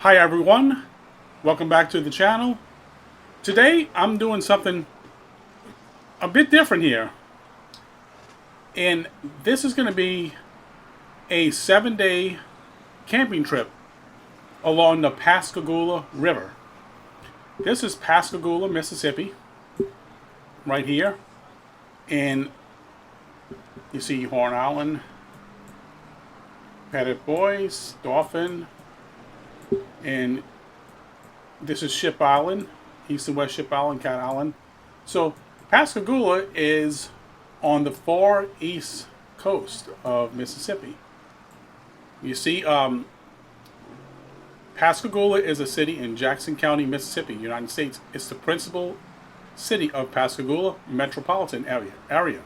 Hi everyone, welcome back to the channel. Today I'm doing something a bit different here. And this is going to be a 7-day camping trip along the Pascagoula River. This is Pascagoula, Mississippi, right here. And you see Horn Island, Pettit Boys, Dauphin, and this is Ship Island, East and West Ship Island, Cat Island. So Pascagoula is on the far east coast of Mississippi. You see, Pascagoula is a city in Jackson County, Mississippi, United States. It's the principal city of Pascagoula metropolitan area.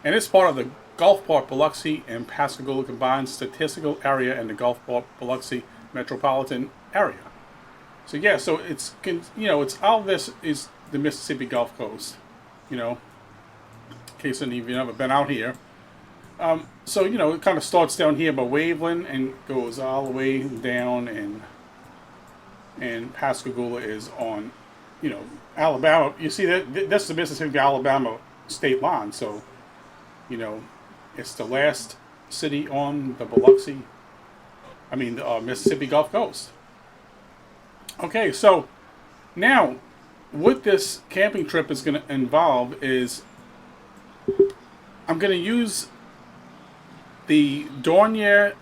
And it's part of the Gulfport, Biloxi, and Pascagoula combined statistical area and the Gulfport, Biloxi metropolitan area. So yeah, so it's, it's all this is the Mississippi Gulf Coast, in case any of you have never been out here. So, it kind of starts down here by Waveland and goes all the way down, and Pascagoula is on, Alabama. You see that this is the Mississippi-Alabama state line, so, it's the last city on the Mississippi Gulf Coast. Okay, so now what this camping trip is going to involve is I'm going to use the Dornier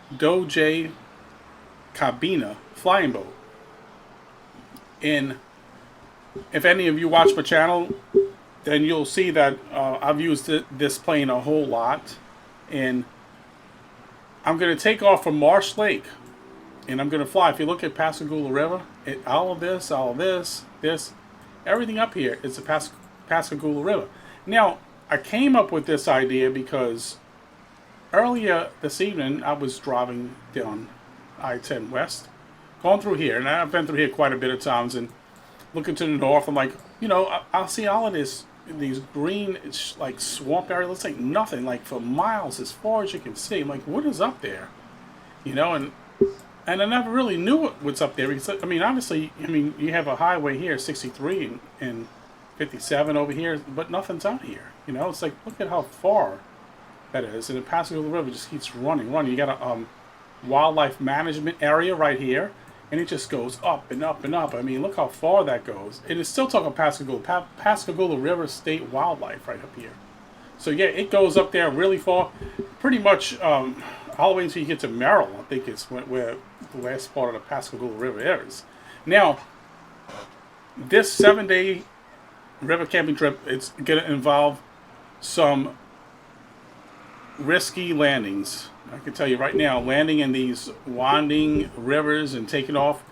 Flying Boat. And if any of you watch my channel, then you'll see that I've used this plane a whole lot. And I'm going to take off from Marsh Lake, and I'm going to fly. If you look at Pascagoula River, all of this, everything up here is the Pascagoula River. Now, I came up with this idea because earlier this evening I was driving down I-10 West, going through here, and I've been through here quite a bit of times, and looking to the north, I'm like, I'll see all of these green, like swamp area. Looks like nothing, like for miles as far as you can see. I'm like, what is up there? And I never really knew what's up there because, obviously, you have a highway here, 63 and 57 over here, but nothing's out here. It's like, look at how far that is. And the Pascagoula River just keeps running. You got a wildlife management area right here, and it just goes up and up and up. Look how far that goes. And it's still talking Pascagoula River State Wildlife right up here. So yeah, it goes up there really far, pretty much all the way until you get to Merrill. I think it's where the last part of the Pascagoula River is. Now, this 7-day river camping trip, it's going to involve some risky landings. I can tell you right now, landing in these winding rivers and taking off.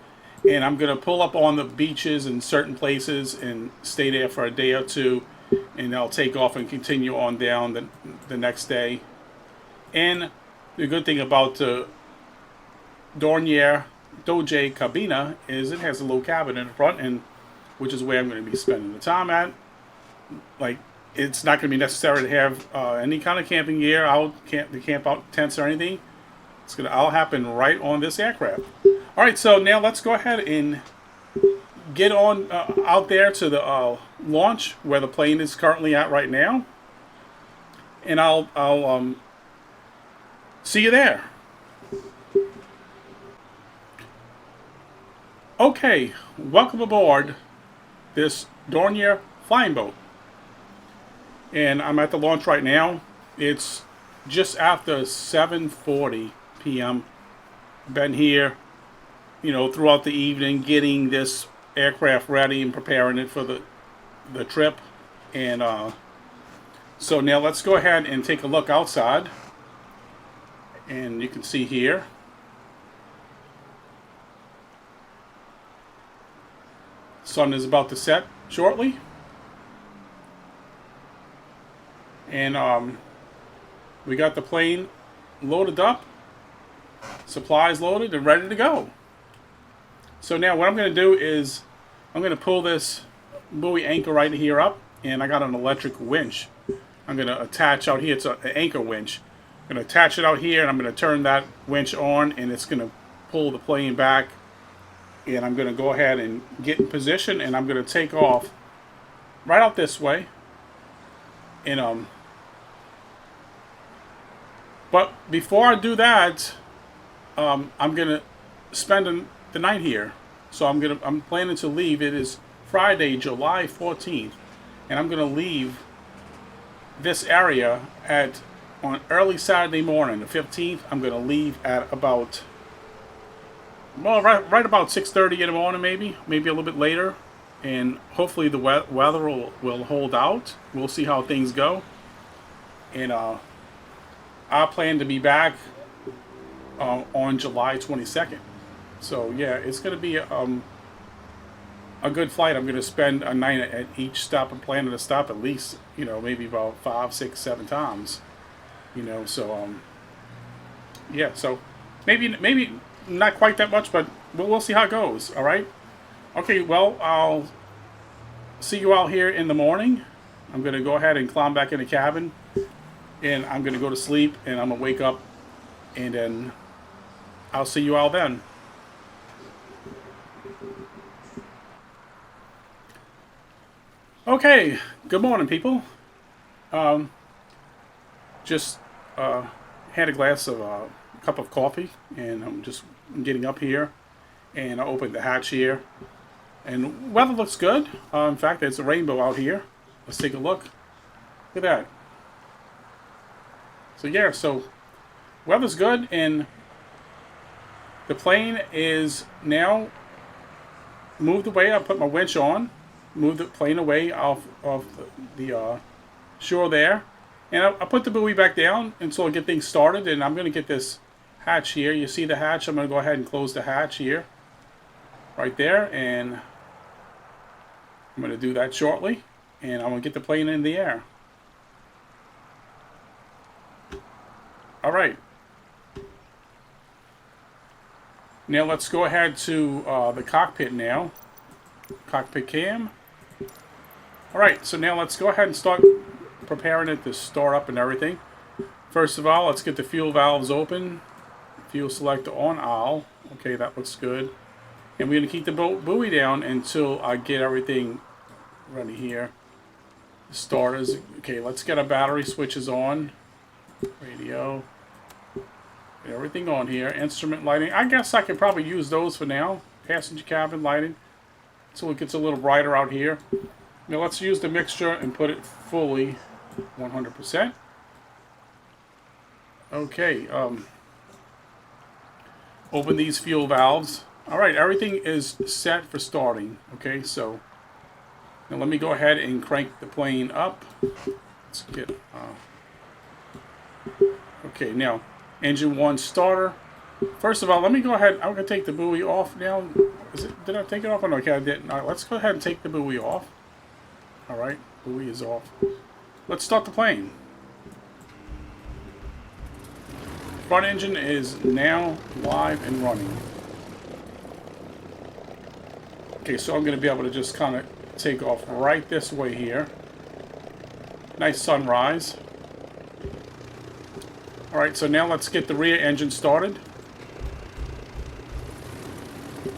And I'm going to pull up on the beaches in certain places and stay there for a day or two. And I'll take off and continue on down the next day. And the good thing about Dornier Cabina is it has a little cabin in the front, and which is where I'm going to be spending the time at. Like, it's not going to be necessary to have any kind of camping gear, the camp out tents or anything. It's going to all happen right on this aircraft. All right, so now let's go ahead and get on out there to the launch where the plane is currently at right now, and I'll see you there. Okay, welcome aboard this Dornier Flying Boat. And I'm at the launch right now. It's just after 7:40 p.m. Been here, throughout the evening, getting this aircraft ready and preparing it for the trip. And so now let's go ahead and take a look outside. And you can see here, sun is about to set shortly. And we got the plane loaded up, supplies loaded and ready to go. So now what I'm going to do is I'm going to pull this buoy anchor right here up, and I got an electric winch. I'm going to attach out here. It's an anchor winch. I'm going to attach it out here, and I'm going to turn that winch on, and it's going to pull the plane back And I'm going to go ahead and get in position, and I'm going to take off right out this way. And but before I do that, I'm going to spend the night here. So I'm planning to leave. It is Friday, July 14th, and I'm going to leave this area on early Saturday morning, the 15th. I'm going to leave at about, well, right about 6:30 in the morning, maybe a little bit later, and hopefully the weather will hold out. We'll see how things go, and I plan to be back on July 22nd. So yeah, it's going to be a good flight. I'm going to spend a night at each stop. I'm planning to stop at least, maybe about 5, 6, 7 times. So yeah, so maybe not quite that much, but we'll see how it goes. All right. Okay. Well, I'll see you out here in the morning. I'm going to go ahead and climb back in the cabin, and I'm going to go to sleep, and I'm going to wake up, and then I'll see you all then. Okay, good morning, people. Just had a glass of cup of coffee, and I'm just getting up here, and I opened the hatch here, and weather looks good. In fact, there's a rainbow out here. Let's take a look. Look at that. So yeah, so weather's good, and the plane is now moved away. I put my winch on. Move the plane away off the shore there, and I put the buoy back down until I get things started. And I'm going to get this hatch here. You see the hatch? I'm going to go ahead and close the hatch here, right there, and I'm going to do that shortly. And I'm going to get the plane in the air. All right. Now let's go ahead to the cockpit now. Cockpit cam. Alright, so now let's go ahead and start preparing it to start up and everything. First of all, let's get the fuel valves open. Fuel selector on all. Okay, that looks good. And we're going to keep the buoy down until I get everything ready here. Starters. Okay, let's get our battery switches on. Radio. Get everything on here. Instrument lighting. I guess I could probably use those for now. Passenger cabin lighting. So it gets a little brighter out here. Now let's use the mixture and put it fully 100%. Okay, open these fuel valves. Alright, everything is set for starting. Okay, so now let me go ahead and crank the plane up. Let's get, okay, now engine 1 starter. First of all, let me go ahead. I'm going to take the buoy off now. Did I take it off? Oh, no, okay, I didn't. All right, let's go ahead and take the buoy off. All right, buoy is off. Let's start the plane. Front engine is now live and running. Okay, so I'm going to be able to just kind of take off right this way here. Nice sunrise. All right, so now let's get the rear engine started.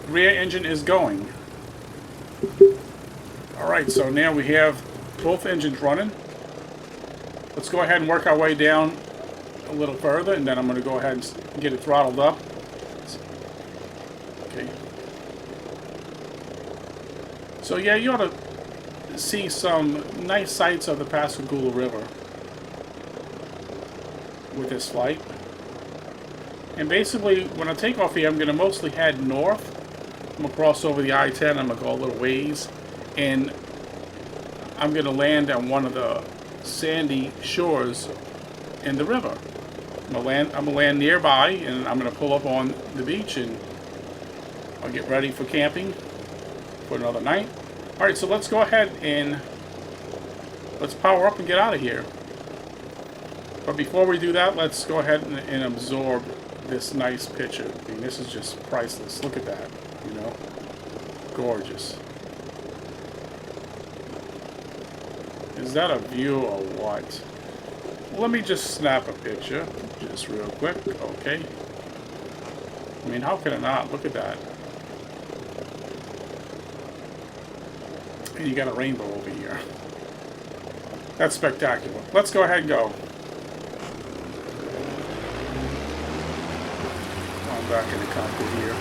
Rear engine is going. Alright, so now we have both engines running. Let's go ahead and work our way down a little further, and then I'm going to go ahead and get it throttled up. Okay. So yeah, you ought to see some nice sights of the Pascagoula River with this flight. And basically, when I take off here, I'm going to mostly head north. I'm going to cross over the I-10. I'm going to go a little ways. And I'm going to land on one of the sandy shores in the river. I'm going to land nearby, and I'm going to pull up on the beach, and I'll get ready for camping for another night. Alright, so let's go ahead and let's power up and get out of here. But before we do that, let's go ahead and absorb this nice picture. I mean, this is just priceless. Look at that, you know. Gorgeous. Is that a view or what? Let me just snap a picture, just real quick. Okay. I mean, how can I not? Look at that. And you got a rainbow over here. That's spectacular. Let's go ahead and go. I'm back in the cockpit here.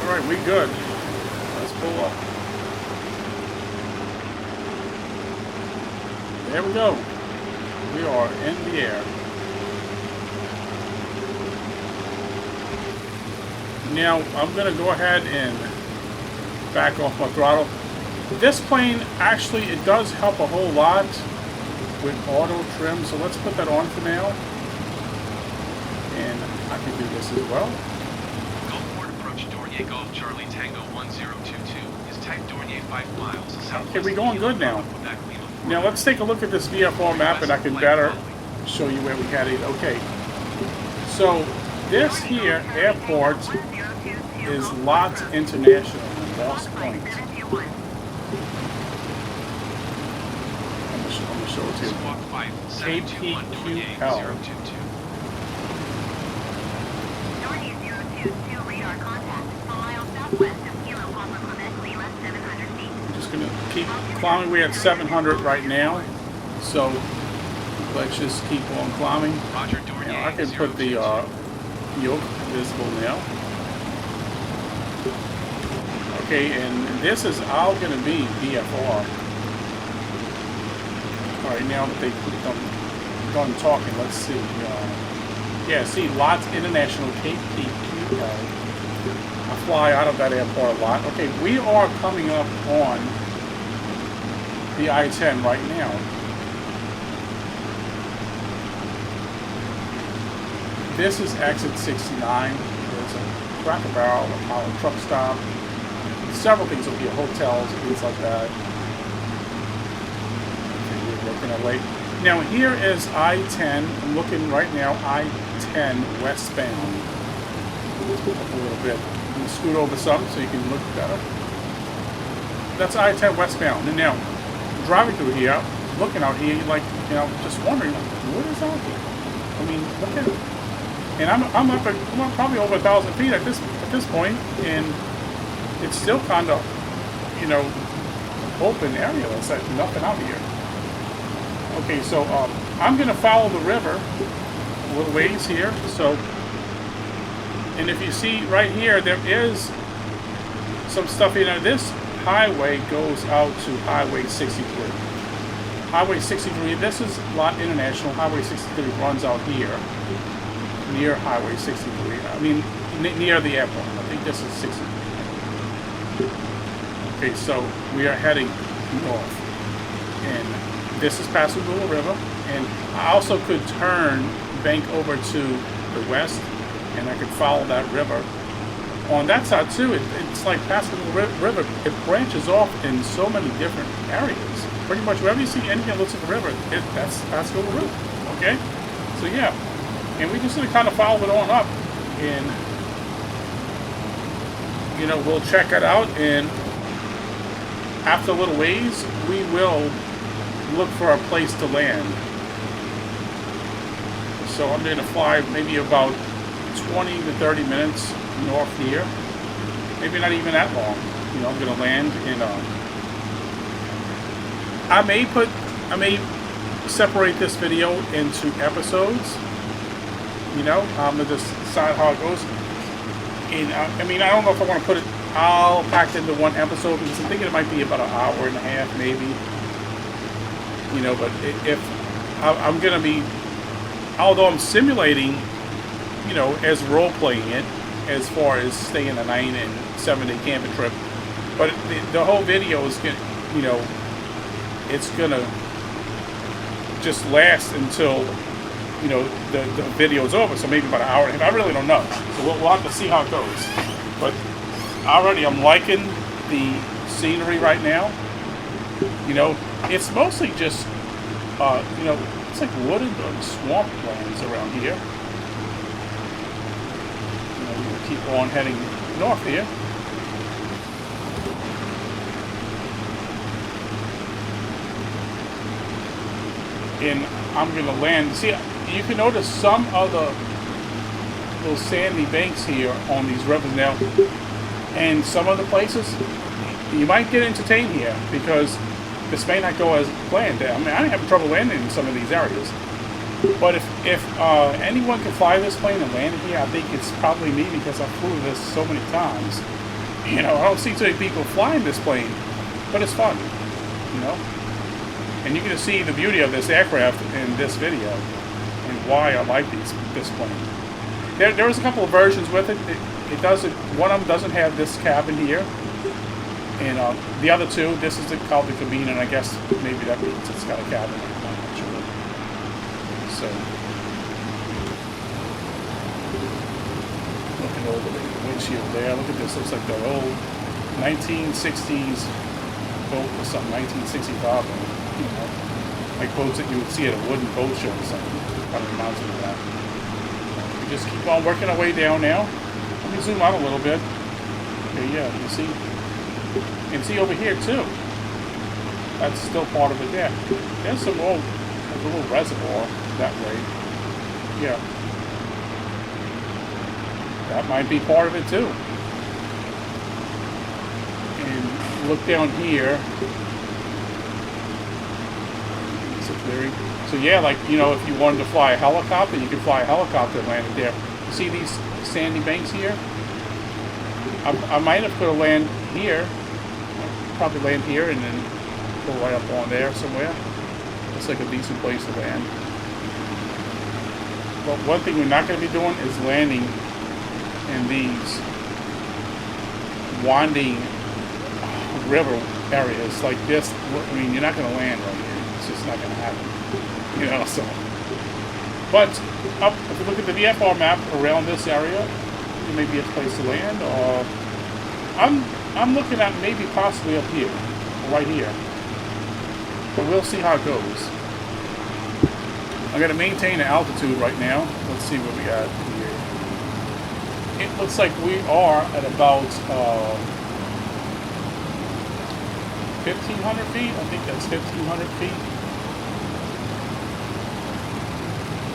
Alright, we good. Let's pull up. There we go. We are in the air. Now, I'm going to go ahead and back off my throttle. This plane, actually, it does help a whole lot with auto trim, so let's put that on for now. And I can do this as well. Gulfport approach Dornier Golf Charlie Tango 1022 is type Dornier 5 miles. Okay, we're going good now. Now let's take a look at this VFR map and I can better show you where we headed. Okay, so this here airport is Lots International in Lost Point. I'm going to show it to you. APQL. I'm just going to keep climbing. We're at 700 right now, so let's just keep on climbing. Now I can put the yoke visible now. Okay, and this is all going to be VFR. Alright, now that they've done talking, let's see. Yeah, see, Lots International KPQL. I fly out of that airport a lot. Okay, we are coming up on the I-10 right now. This is exit 69. There's a Cracker Barrel, a Apollo truck stop. Several things over here, hotels, things like that. Okay, we're working our way. Now here is I-10. I'm looking right now, I-10 westbound. Let's go up a little bit. I'm going to scoot over some so you can look better. That's I-10 westbound. And now, driving through here, looking out here, like, you know, just wondering, like, what is out here? I mean, look at it. And I'm up probably over 1,000 feet at this point, and it's still kind of, you know, open area. It's like nothing out here. Okay, so I'm going to follow the river a little ways here. So, and if you see right here, there is some stuff in there. This highway goes out to Highway 63. Highway 63, this is Lot International. Highway 63 runs out here, near Highway 63. I mean, near the airport. I think this is 63. Okay, so we are heading north, and this is Pascagoula River, and I also could turn bank over to the west, and I could follow that river. On that side too, it's like Pascagoula River, it branches off in so many different areas. Pretty much wherever you see anything that looks like a river, that's Pascagoula River, okay? So yeah, and we just gonna kind of follow it on up, and you know, we'll check it out, and after a little ways, we will look for a place to land. So I'm going to fly maybe about 20 to 30 minutes north here. Maybe not even that long. You know, I'm going to land in I may separate this video into episodes. You know, I'm going to decide how it goes. And I mean, I don't know if I want to put it all packed into one episode, because I'm thinking it might be about an hour and a half, maybe. You know, but if I'm going to be, although I'm simulating, you know, as role-playing it, as far as staying a 9 and 7-day camping trip, but the whole video is going to, you know, it's going to just last until, you know, the video's over, so maybe about an hour and a half. I really don't know. So we'll have to see how it goes. But already I'm liking the scenery right now. You know, it's mostly just, you know, it's like wooded and swamp lands around here. You know, we'll keep on heading north here. And I'm going to land. See, you can notice some of the little sandy banks here on these rivers now, and some of the places you might get entertained here because this may not go as planned. I mean, I have trouble landing in some of these areas, but if anyone can fly this plane and land here, I think it's probably me because I've flew this so many times. You know, I don't see too many people flying this plane, but it's fun, you know. And you're going to see the beauty of this aircraft in this video and why I like this plane. There's a couple of versions with it. It doesn't. One of them doesn't have this cabin here, and the other two, this is called the cabine, and I guess maybe that means it's got a cabin. I'm not sure. So, looking over the windshield there. Look at this. Looks like the old 1960s boat or something, 1965. You know, like boats that you would see at a wooden boat show or something. Kind of reminds me of that. We just keep on working our way down now. Let me zoom out a little bit. Okay, yeah, you see. You can see over here too. That's still part of it there. There's some old, there's a little reservoir that way. Yeah. That might be part of it too. And look down here. So yeah, like, you know, if you wanted to fly a helicopter, you could fly a helicopter and land it there. You see these sandy banks here? I might have could have landed here. Probably land here and then go right up on there somewhere. Looks like a decent place to land. But one thing we're not going to be doing is landing in these winding river areas like this. I mean, you're not going to land right here. It's just not going to happen, you know. So, but if you look at the VFR map around this area, it may be a place to land. Or I'm looking at maybe possibly up here, right here. But we'll see how it goes. I'm going to maintain the altitude right now. Let's see what we got here. It looks like we are at about 1,500 feet. I think that's 1,500 feet.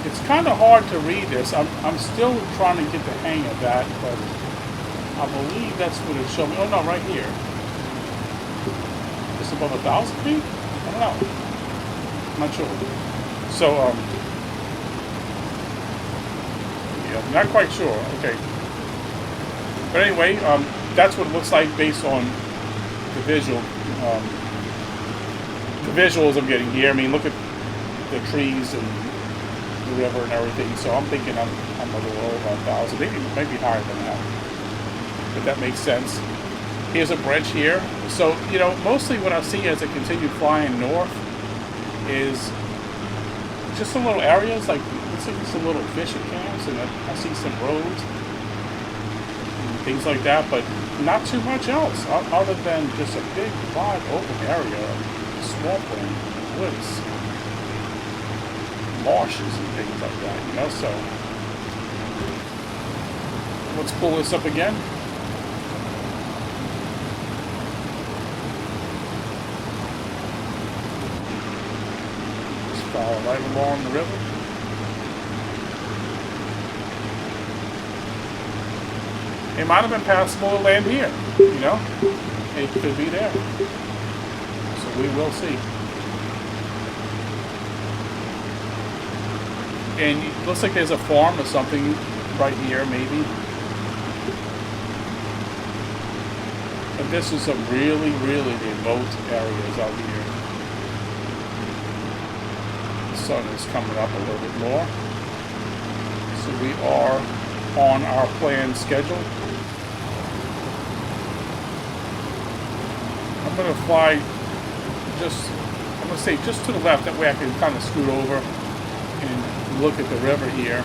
It's kind of hard to read this. I'm still trying to get the hang of that, but I believe that's what it showed me. Oh no, right here. It's above 1,000 feet? I don't know. I'm not sure. So, yeah, not quite sure. Okay. But anyway, that's what it looks like based on the visual. The visuals I'm getting here. I mean, look at the trees and the river and everything. So I'm thinking I'm a little over 1,000, maybe higher than that. But that makes sense. Here's a bridge here. So, you know, mostly what I see as I continue flying north is just some little areas, like looks like some little fishing camps, and I see some roads and things like that, but not too much else other than just a big, wide, open area, swampland, woods, marshes and things like that, you know. So let's pull this up again. Just follow right along the river. It might have been passable to land here, you know. It could be there. So we will see. And it looks like there's a farm or something right here, maybe. But this is some really, really remote areas out here. The sun is coming up a little bit more. So we are on our planned schedule. I'm going to fly I'm going to say just to the left, that way I can kind of scoot over and look at the river here.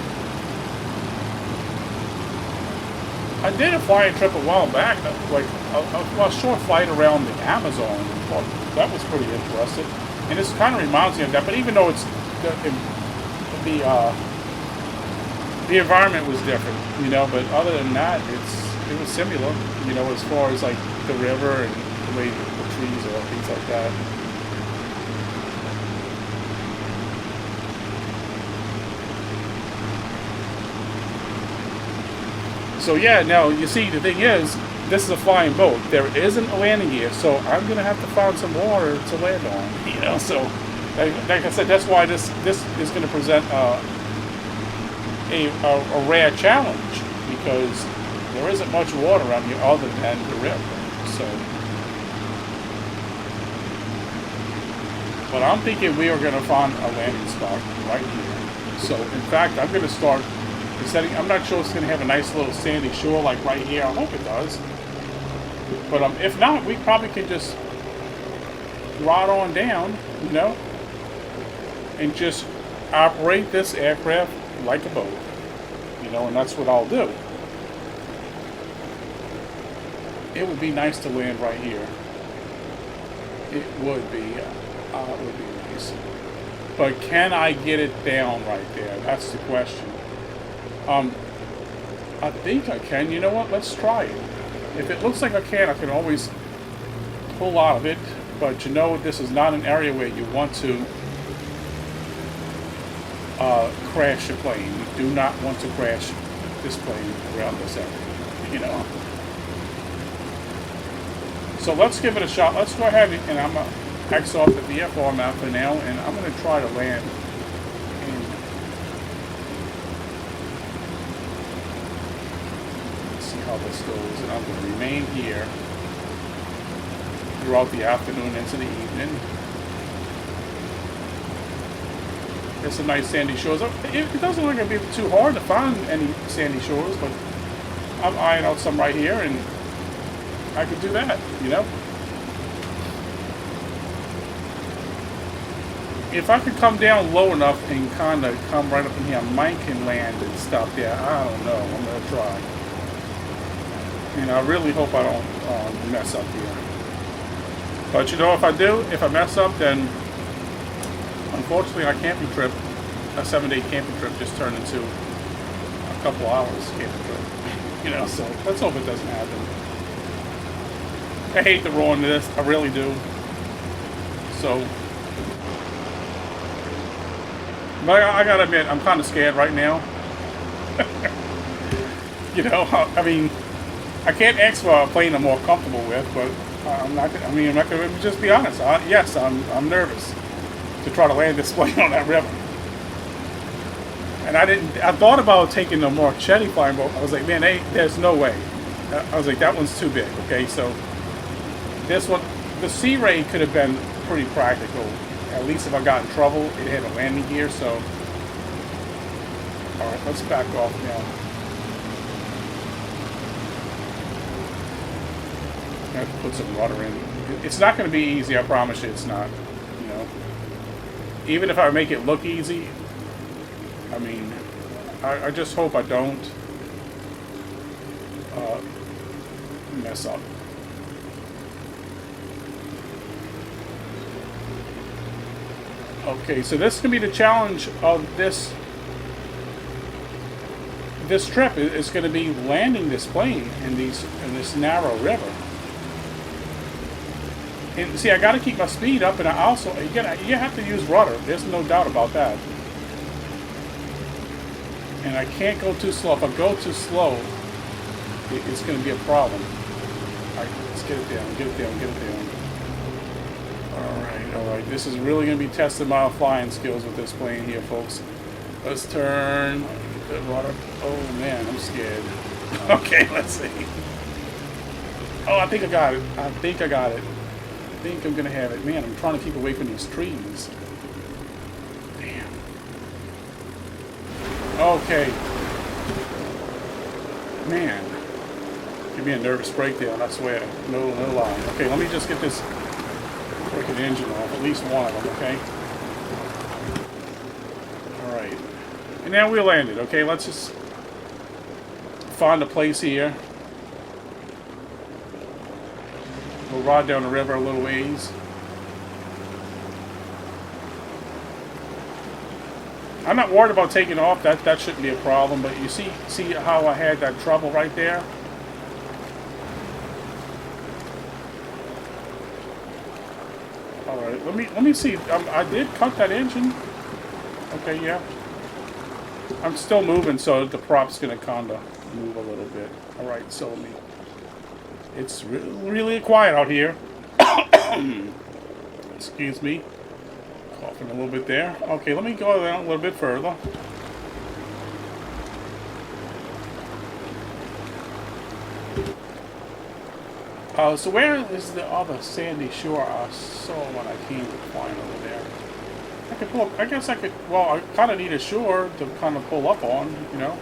I did a flying trip a while back, like a short flight around the Amazon. Well, that was pretty interesting. And this kind of reminds me of that, but even though it's the environment was different, you know, but other than that, it was similar, you know, as far as like the river and the way the trees are, things like that. So yeah, now you see the thing is, this is a flying boat. There isn't a landing gear, so I'm gonna have to find some water to land on. You know, so like I said, that's why this is gonna present a rare challenge, because there isn't much water around here other than the river. So, but I'm thinking we are gonna find a landing spot right here. So in fact, I'm gonna start setting. I'm not sure it's gonna have a nice little sandy shore like right here. I hope it does. But if not, we probably could just ride on down, you know, and just operate this aircraft like a boat, you know, and that's what I'll do. It would be nice to land right here. It would be nice. But can I get it down right there? That's the question. I think I can. You know what? Let's try it. If it looks like I can always pull out of it. But you know, this is not an area where you want to crash your plane. You do not want to crash this plane around this area, you know. So let's give it a shot. Let's go ahead and I'm going to X off the VFR map for now, and I'm going to try to land. And let's see how this goes. And I'm going to remain here throughout the afternoon into the evening. There's some nice sandy shores. It doesn't look like it'd be too hard to find any sandy shores, but I'm eyeing out some right here, and I could do that, you know? If I could come down low enough and kind of come right up in here, I might can land and stop there. I don't know. I'm going to try. And I really hope I don't mess up here. But you know, if I do, if I mess up, then unfortunately our camping trip, a 7-day camping trip, just turned into a couple hours camping trip. You know, so let's hope it doesn't happen. I hate to ruin this, I really do. So, but I gotta admit, I'm kind of scared right now. You know, I mean, I can't ask for a plane I'm more comfortable with, but I'm not gonna just be honest. Yes, I'm nervous to try to land this plane on that river. And I thought about taking the Marchetti flying boat. I was like, man, there's no way. I was like, that one's too big. Okay, so this one, the Sea Ray could have been pretty practical. At least if I got in trouble, it had a landing gear. So, all right, let's back off now. I have to put some rudder in. It's not going to be easy. I promise you, it's not. You know, even if I make it look easy, I mean, I just hope I don't mess up. Okay, so this is going to be the challenge of this trip. Is going to be landing this plane in this narrow river. And see, I got to keep my speed up, and I also you have to use rudder. There's no doubt about that. And I can't go too slow. If I go too slow, it's going to be a problem. All right, let's get it down. Get it down. Get it down. All right. This is really going to be testing my flying skills with this plane here, folks. Let's turn. Good rudder. Oh man, I'm scared. Okay, let's see. Oh, I think I got it. I think I'm going to have it. Man, I'm trying to keep away from these trees. Damn. Okay. Man. Give me a nervous breakdown, I swear. No lie. Okay, let me just get this freaking engine off. At least one of them, okay? Alright. And now we landed, okay? Let's just find a place here. We'll ride down the river a little ways. I'm not worried about taking off. That shouldn't be a problem. But you see how I had that trouble right there? All right. Let me see. I did cut that engine. Okay. Yeah. I'm still moving, so the prop's gonna kinda move a little bit. Alright, so it's really quiet out here. Excuse me. Coughing a little bit there. Okay, let me go down a little bit further. So where is the other sandy shore I saw when I came to find over there? I could pull up, I guess I could, well, I kind of need a shore to kind of pull up on, you know.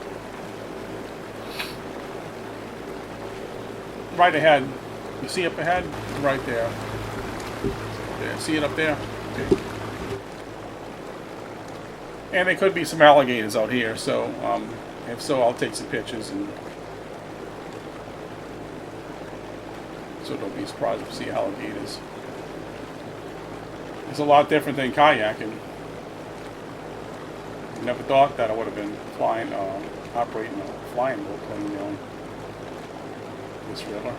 Right ahead. You see up ahead? Right there. Yeah, see it up there? Okay. And there could be some alligators out here, so if so, I'll take some pictures, and so don't be surprised if you see alligators. It's a lot different than kayaking. Never thought that I would have been flying, operating a flying boat plane down this river.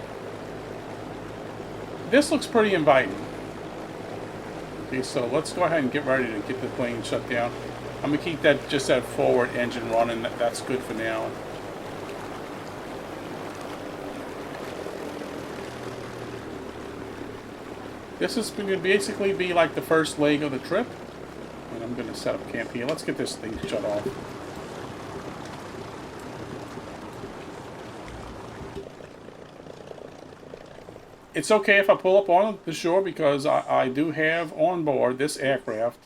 This looks pretty inviting. Okay, so let's go ahead and get ready to get the plane shut down. I'm gonna keep that just that forward engine running. That's good for now. This is going to basically be like the first leg of the trip. And I'm going to set up camp here. Let's get this thing shut off. It's okay if I pull up on the shore because I do have on board this aircraft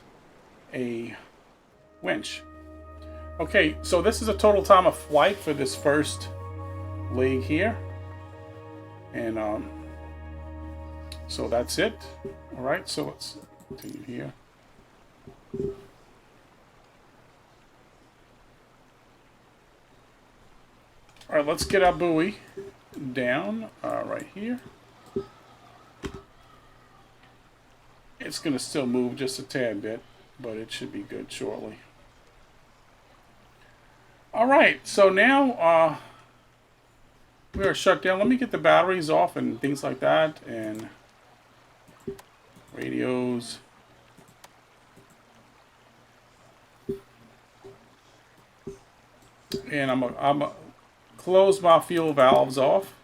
a winch. Okay, so this is a total time of flight for this first leg here. And so that's it. All right, so let's continue here. All right, let's get our buoy down right here. It's going to still move just a tad bit, but it should be good shortly. All right, so now we are shut down. Let me get the batteries off and things like that, and radios. And I'm close my fuel valves off.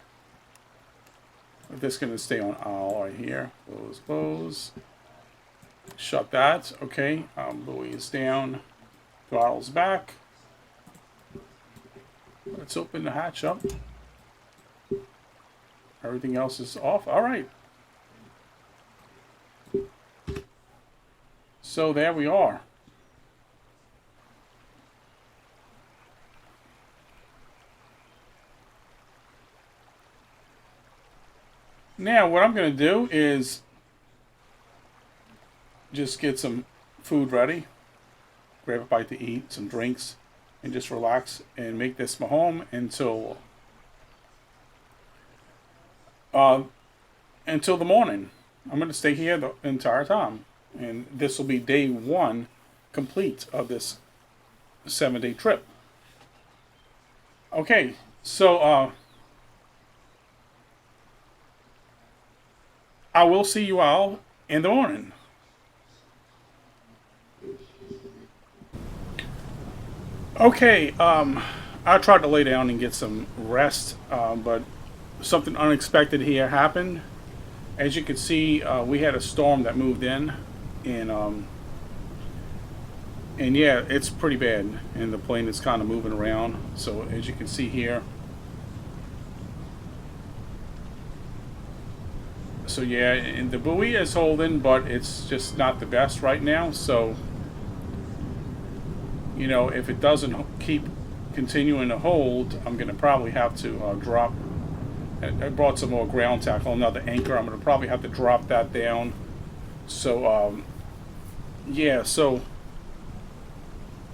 This is going to stay on all right here. Close, close. Shut that. Okay. Buoy is down. Throttle's back. Let's open the hatch up. Everything else is off. All right. So there we are. Now what I'm going to do is just get some food ready, grab a bite to eat, some drinks, and just relax and make this my home until the morning. I'm going to stay here the entire time. And this will be day 1 complete of this 7-day trip. Okay, so I will see you all in the morning. Okay, I tried to lay down and get some rest, but something unexpected here happened. As you can see, we had a storm that moved in. And yeah, it's pretty bad, and the plane is kind of moving around. So as you can see here, so yeah, and the buoy is holding, but it's just not the best right now. So you know, if it doesn't keep continuing to hold, I'm going to probably have to drop. I brought some more ground tackle, another anchor. I'm going to probably have to drop that down. So yeah, so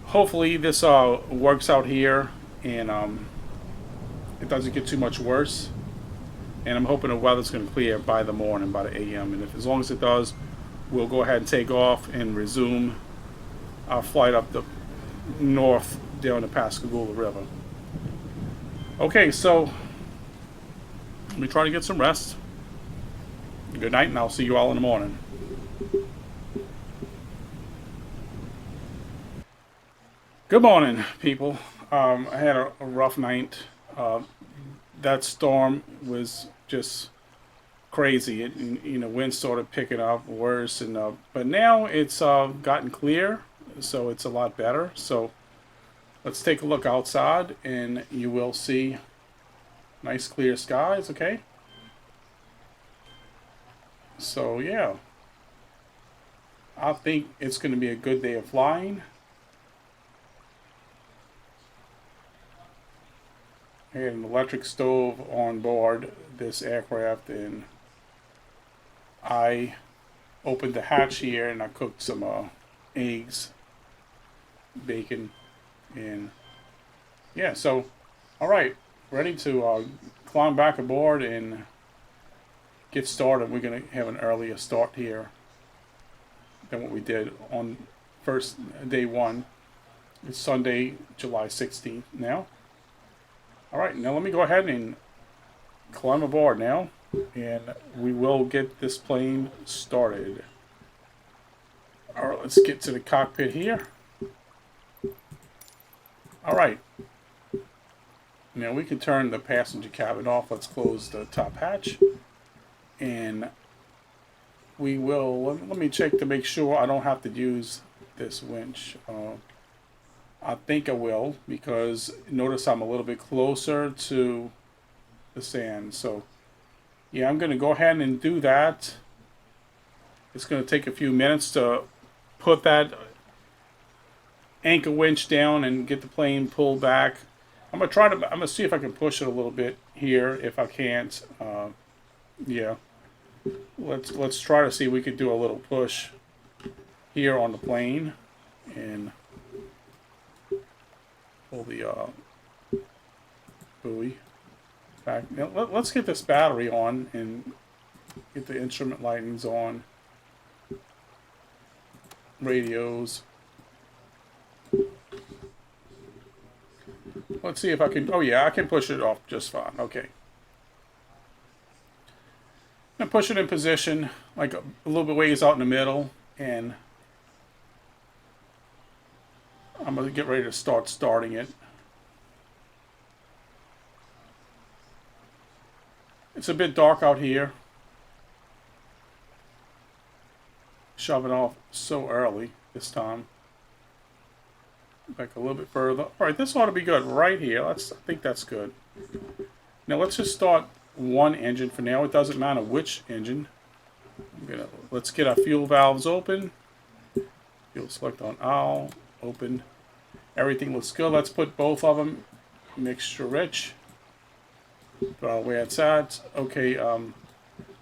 hopefully this works out here, and it doesn't get too much worse. And I'm hoping the weather's going to clear by the morning, by the AM. And as long as it does, we'll go ahead and take off and resume our flight up the north down the Pascagoula River. Okay, so let me try to get some rest. Good night, and I'll see you all in the morning. Good morning, people. I had a rough night. That storm was just crazy. Wind started picking up worse, but now it's gotten clear, so it's a lot better. So let's take a look outside, and you will see nice clear skies. Okay. So yeah, I think it's going to be a good day of flying. I had an electric stove on board this aircraft, and I opened the hatch here and I cooked some eggs, bacon, and yeah. So, all right, ready to climb back aboard and get started. We're gonna have an earlier start here than what we did on first day one. It's Sunday, July 16th now. All right, now let me go ahead and climb aboard now, and we will get this plane started. All right, let's get to the cockpit here. All right. Now we can turn the passenger cabin off. Let's close the top hatch, and we will. Let me check to make sure I don't have to use this winch. I think I will, because notice I'm a little bit closer to the sand. So yeah, I'm going to go ahead and do that. It's going to take a few minutes to put that anchor winch down and get the plane pulled back. I'm gonna see if I can push it a little bit here. If I can't, yeah, let's try to see if we could do a little push here on the plane and pull the buoy back. Now, let's get this battery on and get the instrument lightings on, radios. Let's see if I can. Oh yeah, I can push it off just fine. Okay. I'm gonna push it in position, like a little bit ways out in the middle, and I'm gonna get ready to starting it. It's a bit dark out here. Shoving off so early this time. Back a little bit further. All right, this ought to be good right here. I think that's good. Now let's just start one engine for now. It doesn't matter which engine. Let's get our fuel valves open. Fuel select on all. Open. Everything looks good. Let's put both of them mixture rich. Where it's at. Okay.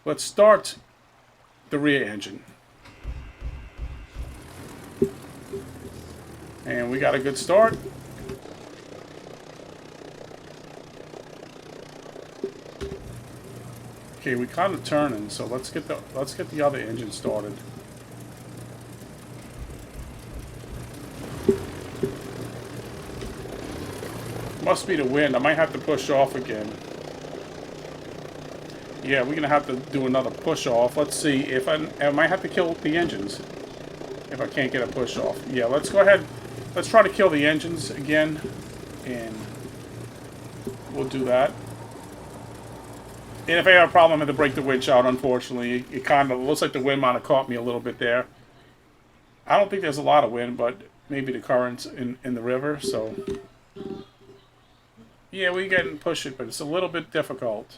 Let's start the rear engine. And we got a good start. Okay, we kind of turning, so let's get the other engine started. Must be the wind. I might have to push off again. Yeah, we're gonna have to do another push off. Let's see if I might have to kill the engines if I can't get a push off. Yeah, let's go ahead. Let's try to kill the engines again, and we'll do that. And if I have a problem, I have to break the winch out, unfortunately. It kind of looks like the wind might have caught me a little bit there. I don't think there's a lot of wind, but maybe the currents in the river, so... Yeah, we can push it, but it's a little bit difficult.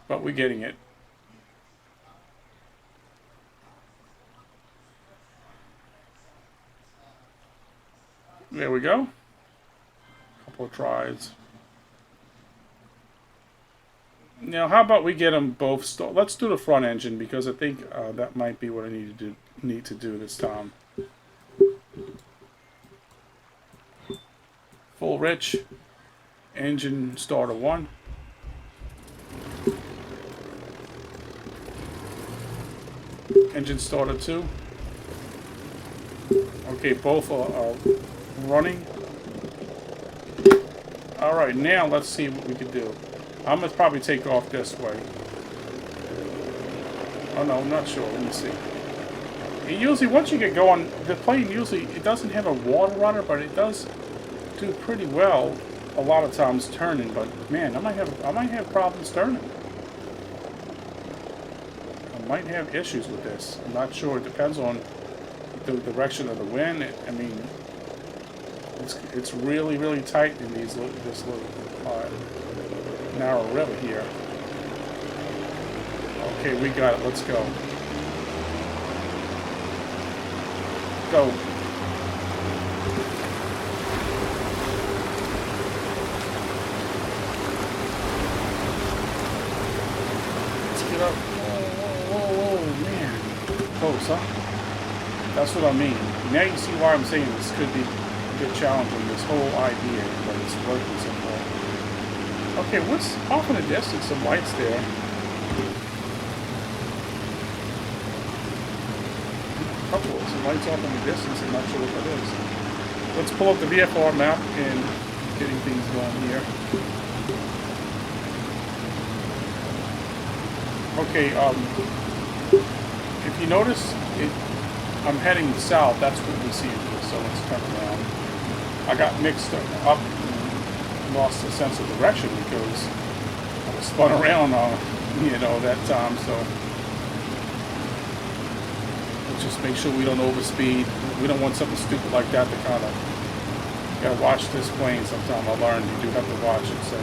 But we're getting it. There we go. Couple of tries. Now, how about we get them both started? Let's do the front engine, because I think that might be what I need to do this time. Full rich. Engine starter 1. Engine starter 2. Okay, both are running. Alright, now let's see what we can do. I'm going to probably take off this way. Oh no, I'm not sure. Let me see. It usually, once you get going, the plane usually, it doesn't have a water rudder, but it does do pretty well a lot of times turning. But man, I might have problems turning. I might have issues with this. I'm not sure. It depends on the direction of the wind. I mean, it's really, really tight in this little narrow river here. Okay, we got it. Let's go. Go. Let's get up. Whoa, man. Close, huh? That's what I mean. Now you see why I'm saying this could be a bit challenging, this whole idea, but it's working so far. Okay, what's off in the distance? Some lights there. Couple of some lights off in the distance. I'm not sure what that is. Let's pull up the VFR map and getting things going here. Okay, if you notice, I'm heading south. That's what we see here. So let's turn around. I got mixed up and lost a sense of direction because I was spun around that time. So just make sure we don't overspeed. We don't want something stupid like that to kind of, you gotta watch this plane sometime. I learned you do have to watch it, so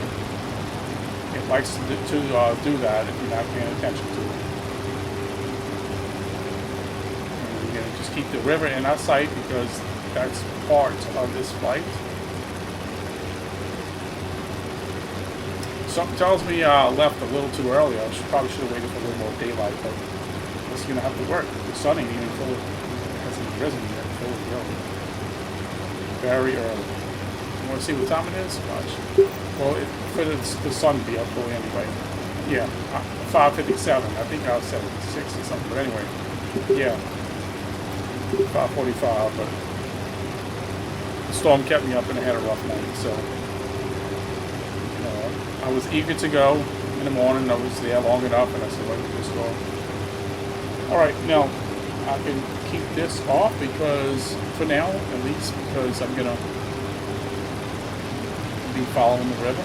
it likes to do that if you're not paying attention to it. And again, just keep the river in our sight because that's part of this flight. Something tells me I left a little too early. Probably should have waited for a little more daylight, but it's going to have to work. The sun ain't even full, hasn't risen yet, full early. Very early. You want to see what time it is? Watch. Well, for the sun to be up fully anyway. Yeah, 5:57. I think I said 6 or something, but anyway. Yeah, 5:45, but the storm kept me up and I had a rough night, so I was eager to go in the morning. I was there long enough, and I said, let me just go. Alright, now, I can keep this off because, for now, at least, because I'm going to be following the river.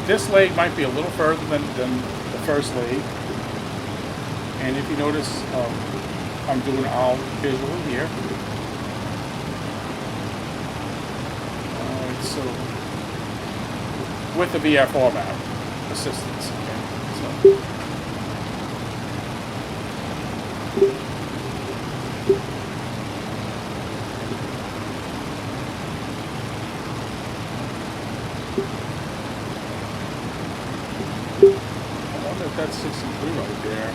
This leg might be a little further than the first leg. And if you notice, I'm doing all visual here. So, with the VFR map assistance. Okay, so. I wonder if that's 63 right there.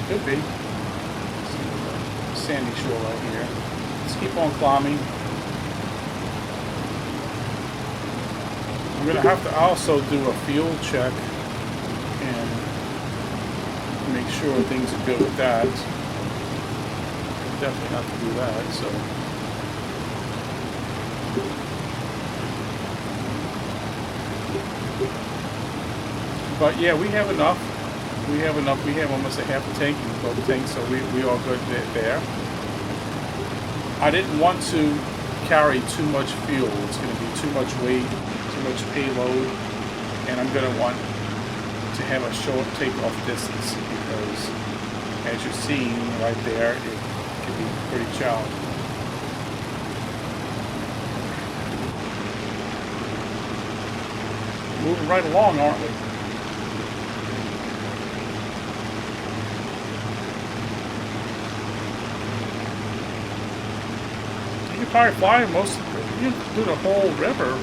Could be. Sandy shore right here. Let's keep on climbing. I'm going to have to also do a field check and make sure things are good with that. Definitely have to do that, so. But yeah, we have enough. We have enough. We have almost a half a tank in the boat tank, so we are good there. I didn't want to carry too much fuel. It's going to be too much weight, too much payload, and I'm going to want to have a short takeoff distance because, as you're seeing right there, it can be pretty challenging. Moving right along, aren't we? You can probably fly you can do the whole river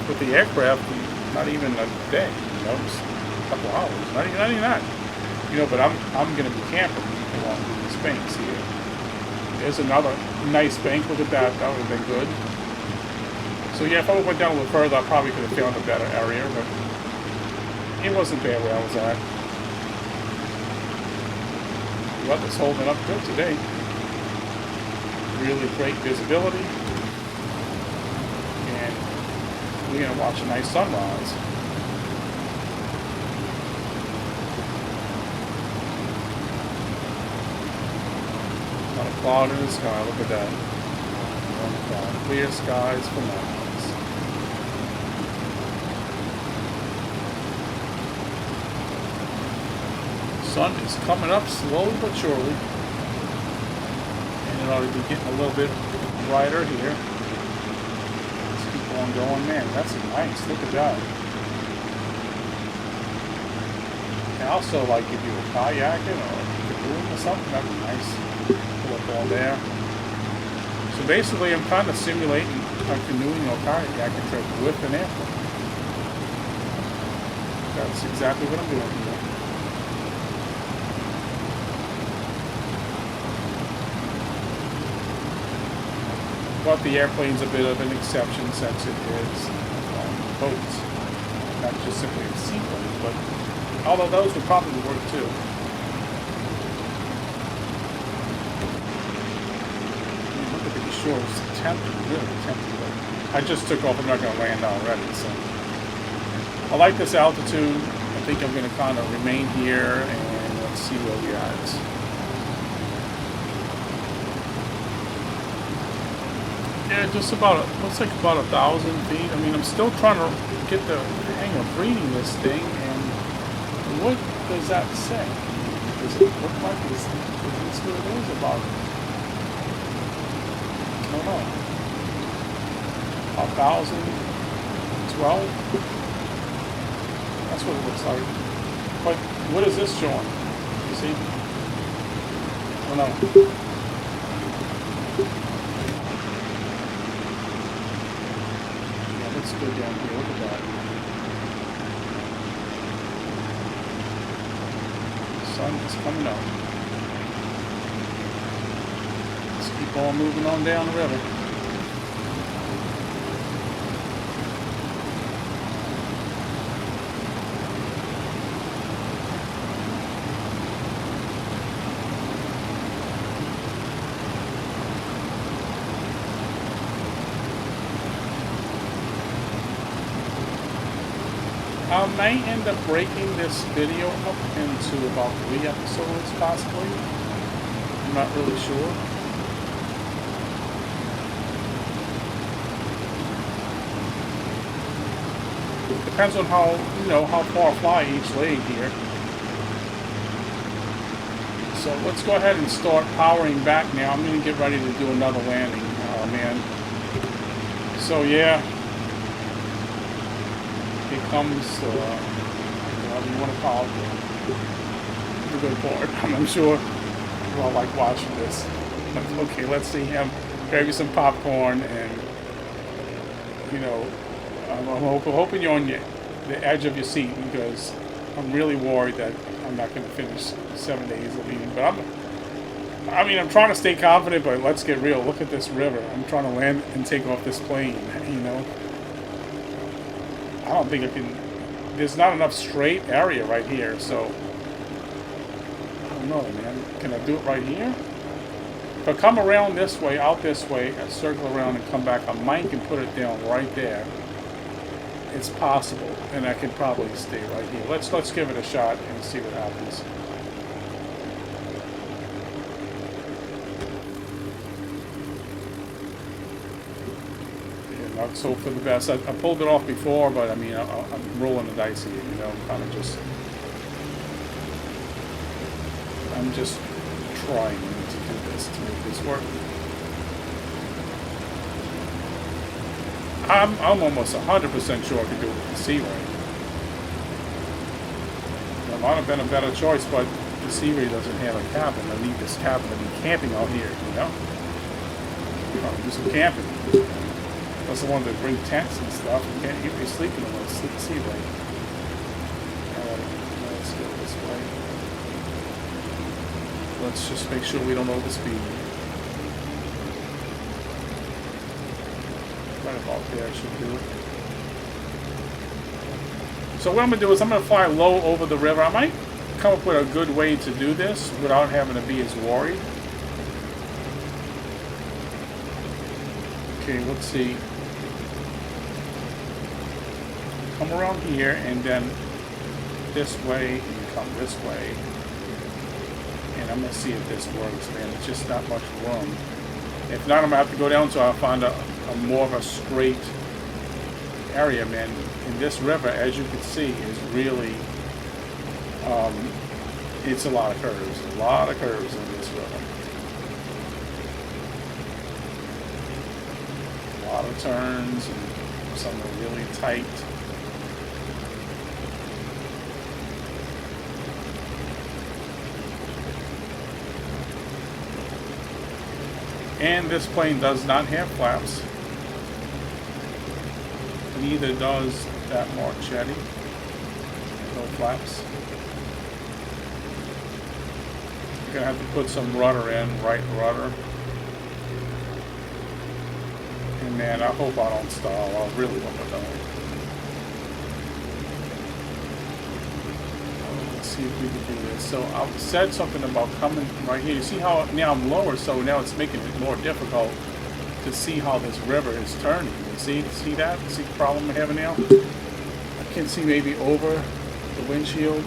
with the aircraft in not even a day, just a couple hours, not even that. But I'm going to be camping along these banks here. There's another nice bank. Look at that. That would have been good. So yeah, if I went down a little further, I probably could have found a better area, but it wasn't bad where I was at. The weather's holding up good today. Really great visibility. And we're gonna watch a nice sunrise. Not a cloud in the sky. Look at that. One cloud. Clear skies for miles. Sun is coming up slowly but surely, and it ought to be getting a little bit brighter here. Let's keep on going. Man, that's nice. Look at that. And also, like if you were kayaking or canoeing or something, that'd be nice. Pull up all there. So basically, I'm kind of simulating a canoeing or kayaking trip with an airplane. That's exactly what I'm doing here. But the airplane's a bit of an exception since it is boats, not just simply a seaplane, but although those would probably work too. I mean, look at these shores, it's tempting, really tempting. But I just took off, I'm not going to land already, so. I like this altitude. I think I'm going to kind of remain here and let's see where we are. Yeah, just about, looks like about 1,000 feet. I mean, I'm still trying to get the hang of reading this thing, and what does that say? Does it look like this what it is about? I don't know. 1,012? That's what it looks like. But what is this showing? You see? I don't know. Let's go down here, look at that. The sun is coming up. Let's keep on moving on down the river. I may end up breaking this video up into about 3 episodes, possibly. I'm not really sure. Depends on how, how far I fly each leg here. So let's go ahead and start powering back now. I'm going to get ready to do another landing. Oh, man. So, yeah. It comes, whatever you want to call it, the good part. I'm sure you all like watching this. Okay, let's see him. Grab you some popcorn, and I'm hoping you're on the edge of your seat, because I'm really worried that I'm not going to finish 7 days of eating. But I'm trying to stay confident, but let's get real. Look at this river. I'm trying to land and take off this plane. I don't think I can. There's not enough straight area right here, so I don't know, man. Can I do it right here? If I come around this way, out this way, and circle around and come back, I might can put it down right there. It's possible, and I can probably stay right here. Let's give it a shot and see what happens. Let's hope for the best. I pulled it off before, but I'm rolling the dice here, I'm just trying to do this, to make this work. I'm almost 100% sure I could do it with the Sea Ray. It might have been a better choice, but the Sea Ray doesn't have a cabin. I need this cabin to be camping out here, do some camping. That's the one that bring tents and stuff. You can't be sleeping on the Sea Ray. Let's go this way. Let's just make sure we don't overspeed. Right about there should do it. So what I'm going to do is I'm going to fly low over the river. I might come up with a good way to do this without having to be as worried. Okay, let's see. come around here and then this way and come this way. And I'm gonna see if this works, man. It's just not much room. If not, I'm gonna have to go down so I'll find a more of a straight area, man. And this river, as you can see, is really, it's a lot of curves. A lot of curves in this river. A lot of turns and some are really tight. And this plane does not have flaps. Neither does that Marchetti. No flaps. You're gonna have to put some rudder in, right rudder. And man, I hope I don't stall. I really hope I don't. Let's see if we can do this. So I said something about coming right here. You see how now I'm lower, so now it's making it more difficult to see how this river is turning. You see that? See the problem I'm having now? I can see maybe over the windshield.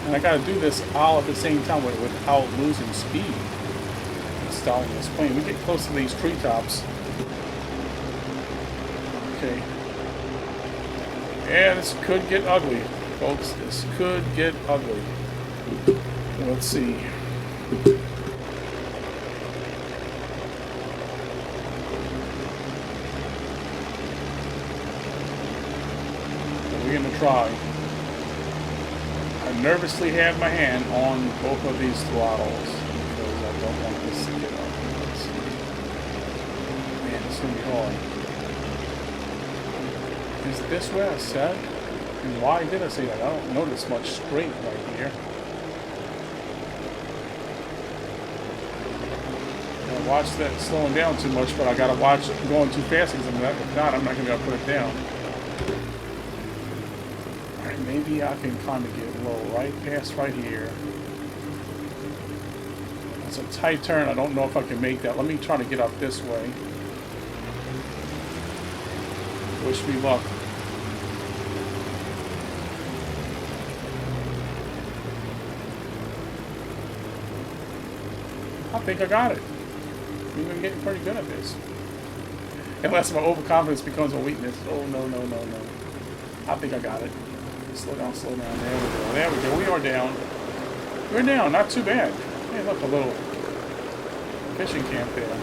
And I gotta do this all at the same time without losing speed and stalling this plane. We get close to these treetops. Okay. Yeah, this could get ugly, folks. This could get ugly. Let's see. We're gonna try. I nervously have my hand on both of these throttles because I don't want this to get up. Let's see. Man, it's gonna be hard. Is this where I said? And why did I say that? I don't notice much straight right here. I watch that slowing down too much, but I gotta watch it going too fast because if not, I'm not gonna be able to put it down. Alright, maybe I can kind of get a little right past right here. It's a tight turn. I don't know if I can make that. Let me try to get up this way. Wish me luck. I think I got it. We've been getting pretty good at this. Unless my overconfidence becomes a weakness. Oh, no, no, no, no. I think I got it. Slow down, slow down. There we go. There we go. We are down. We're down. Not too bad. Hey, look, a little fishing camp there.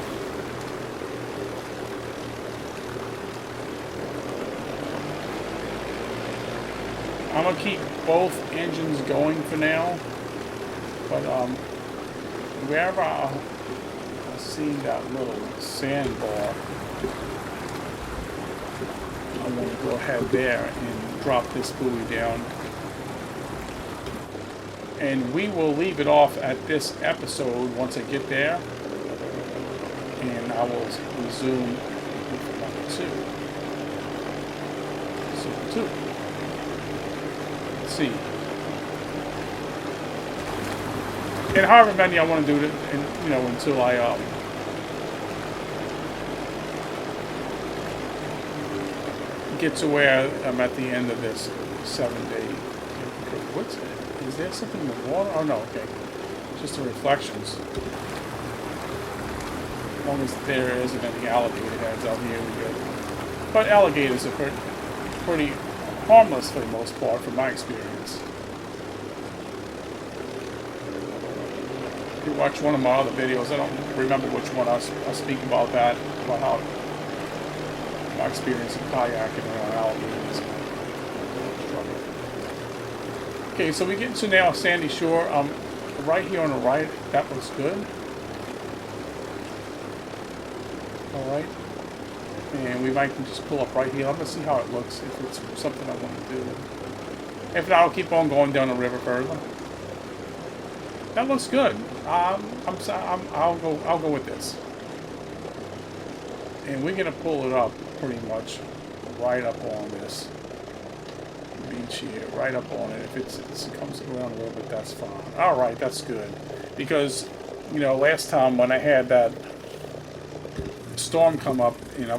I'm going to keep both engines going for now. But, wherever I see that little sandbar, I'm going to go ahead there and drop this buoy down. And we will leave it off at this episode once I get there. And I will resume with number 2. Super 2. Let's see. And however many I want to do it, and you know, until I get to where I'm at the end of this 7-day. What's it? Is there something in the water? Oh no, okay. Just the reflections. As long as there isn't any alligator heads out here, we're good. But alligators are pretty harmless for the most part, from my experience. If you watch one of my other videos, I don't remember which one I speak about that, about how my experience in kayaking around alligators. Okay, so we get to now Sandy Shore. Right here on the right, that looks good. Alright. And we might just pull up right here. I'm going to see how it looks, if it's something I want to do. If not, I'll keep on going down the river further. That looks good. I'll go with this. And we're going to pull it up pretty much right up on this beach here, right up on it. If it comes around a little bit, that's fine. All right, that's good. Because, you know, last time when I had that storm come up, you know,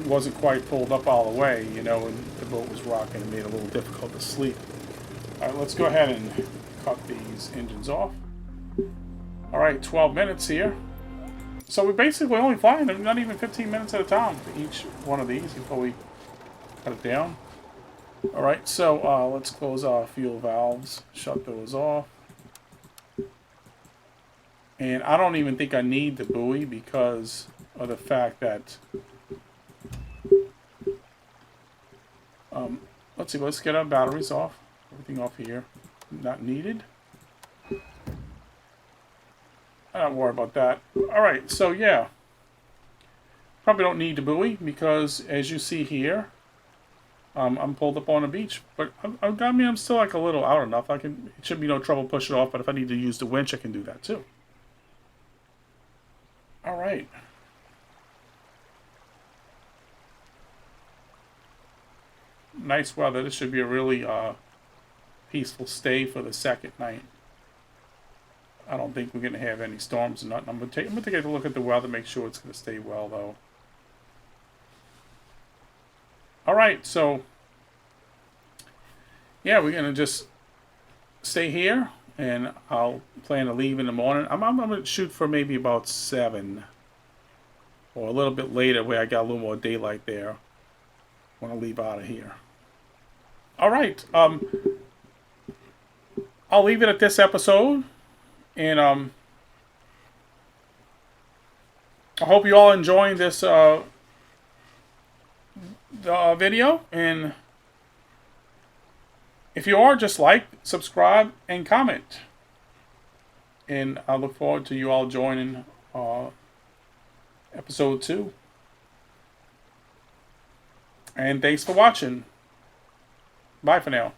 wasn't quite pulled up all the way, you know, and the boat was rocking and made it a little difficult to sleep. Alright, let's go ahead and cut these engines off. Alright, 12 minutes here. So we're basically only flying not even 15 minutes at a time for each one of these before we cut it down. Alright, so let's close our fuel valves, shut those off. And I don't even think I need the buoy because of the fact that let's see, let's get our batteries off. Everything off here. Not needed. I don't worry about that. Alright, so yeah. Probably don't need the buoy because as you see here, I'm pulled up on the beach. But I'm still like a little out enough. It should be no trouble pushing it off, but if I need to use the winch, I can do that too. Alright. Nice weather. This should be a really peaceful stay for the second night. I don't think we're going to have any storms or nothing. I'm going to take a look at the weather, make sure it's going to stay well, though. Alright, so yeah, we're going to just stay here, and I'll plan to leave in the morning. I'm going to shoot for maybe about 7, or a little bit later where I got a little more daylight there when I leave out of here. Alright, I'll leave it at this episode. And I hope you all enjoying this the video. And if you are, just like, subscribe, and comment. And I look forward to you all joining episode 2. And thanks for watching. Bye for now.